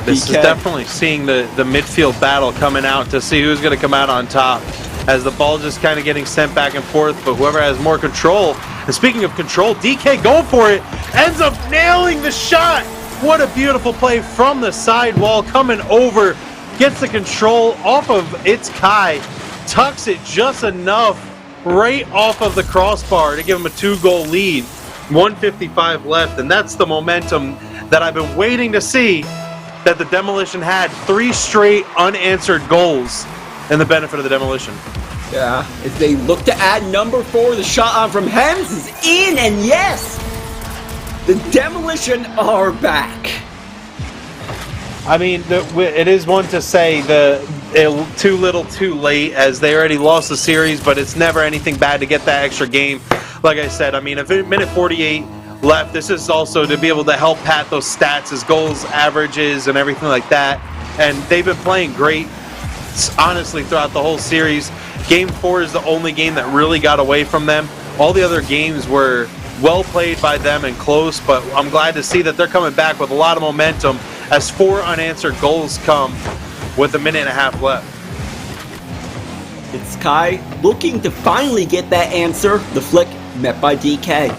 This is definitely seeing the midfield battle coming out to see who's going to come out on top, as the ball just kind of getting sent back and forth, but whoever has more control. And speaking of control, DK going for it, ends up nailing the shot. What a beautiful play from the sidewall, coming over, gets the control off of It's Kai, tucks it just enough right off of the crossbar to give him a 2-goal lead. 1:55 left, and that's the momentum that I've been waiting to see, that the Demolition had 3 straight unanswered goals in the benefit of the Demolition. Yeah, if they look to add number 4, the shot on from Hems is in, and yes! The Demolition are back. I mean, it is one to say too little too late, as they already lost the series, but it's never anything bad to get that extra game. Like I said, I mean, if minute 48 left, this is also to be able to help pad those stats, his goals, averages, and everything like that. And they've been playing great, honestly, throughout the whole series. Game 4 is the only game that really got away from them. All the other games were well played by them and close, but I'm glad to see that they're coming back with a lot of momentum, as 4 unanswered goals come with a minute and a half left. It's Kai looking to finally get that answer. The flick met by DK.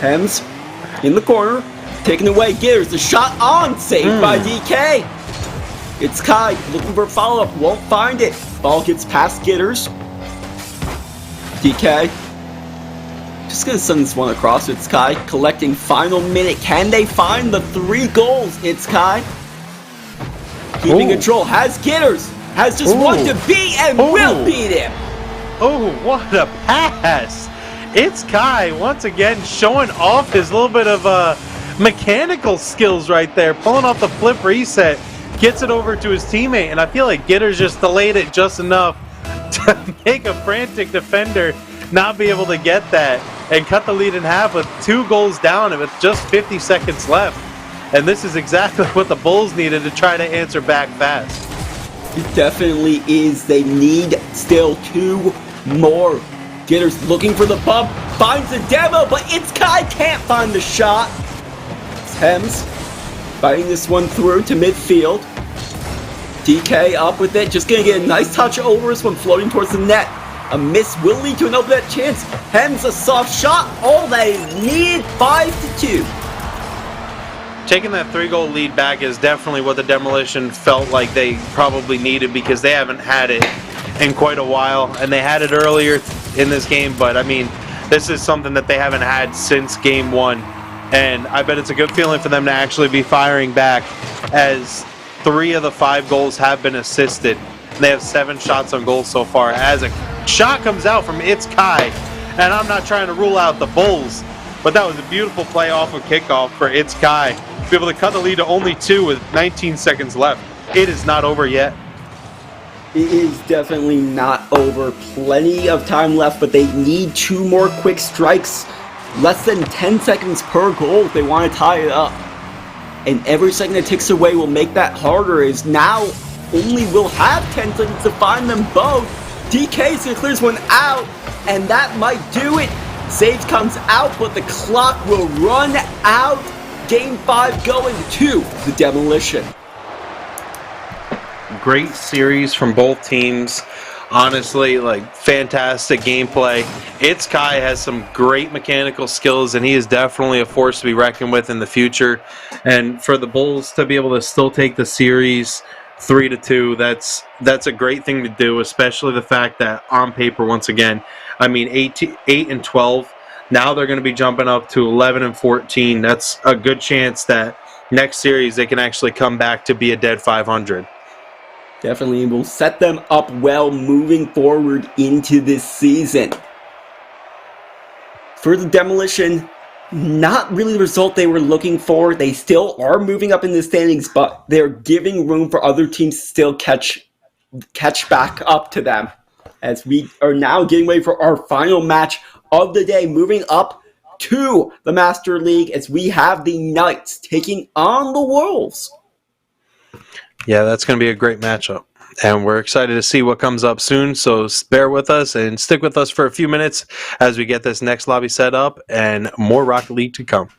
Hems in the corner, taken away. Gitters, the shot on, saved by DK. It's Kai looking for a follow-up, won't find it. Ball gets past Gitters. DK just gonna send this one across. It's Kai collecting final minute. Can they find the 3 goals? It's Kai keeping control. Has Gitters. Has just one to beat and will beat him. Oh, what a pass. It's Kai once again showing off his little bit of mechanical skills right there. Pulling off the flip reset. Gets it over to his teammate. And I feel like Gitters just delayed it just enough to make a frantic defender not be able to get that and cut the lead in half with 2 goals down and with just 50 seconds left. And this is exactly what the Bulls needed to try to answer back fast. It definitely is. They need still 2 more. Gitters looking for the bump, finds the demo, but It's Kai can't find the shot. It's Hems fighting this one through to midfield. DK up with it, just gonna get a nice touch over this one, floating towards the net. A miss will lead to an open net chance. Hems a soft shot, all they need, 5-2. Taking that 3-goal lead back is definitely what the Demolition felt like they probably needed, because they haven't had it in quite a while, and they had it earlier in this game, but I mean, this is something that they haven't had since game 1, and I bet it's a good feeling for them to actually be firing back, as 3 of the 5 goals have been assisted. They have 7 shots on goal so far, as a shot comes out from It's Kai, and I'm not trying to rule out the Bulls, but that was a beautiful play off of kickoff for It's Kai to be able to cut the lead to only 2 with 19 seconds left. it is not over yet. It is definitely not over. Plenty of time left, but they need 2 more quick strikes. Less than 10 seconds per goal if they want to tie it up. And every second that ticks away will make that harder, as now only will have 10 seconds to find them both. DK clears one out, and that might do it. Sage comes out, but the clock will run out. Game 5 going to the Demolition. Great series from both teams. Honestly, like, fantastic gameplay. It's Kai has some great mechanical skills, and he is definitely a force to be reckoned with in the future. And for the Bulls to be able to still take the series 3-2, that's a great thing to do, especially the fact that on paper, once again, I mean, 8-12. Now they're going to be jumping up to 11-14. That's a good chance that next series they can actually come back to be a dead 500. Definitely will set them up well moving forward into this season. For the Demolition, not really the result they were looking for. They still are moving up in the standings, but they're giving room for other teams to still catch back up to them. As we are now getting ready for our final match of the day, moving up to the Master League, as we have the Knights taking on the Wolves. Yeah, that's going to be a great matchup. And we're excited to see what comes up soon. So bear with us and stick with us for a few minutes as we get this next lobby set up and more Rocket League to come.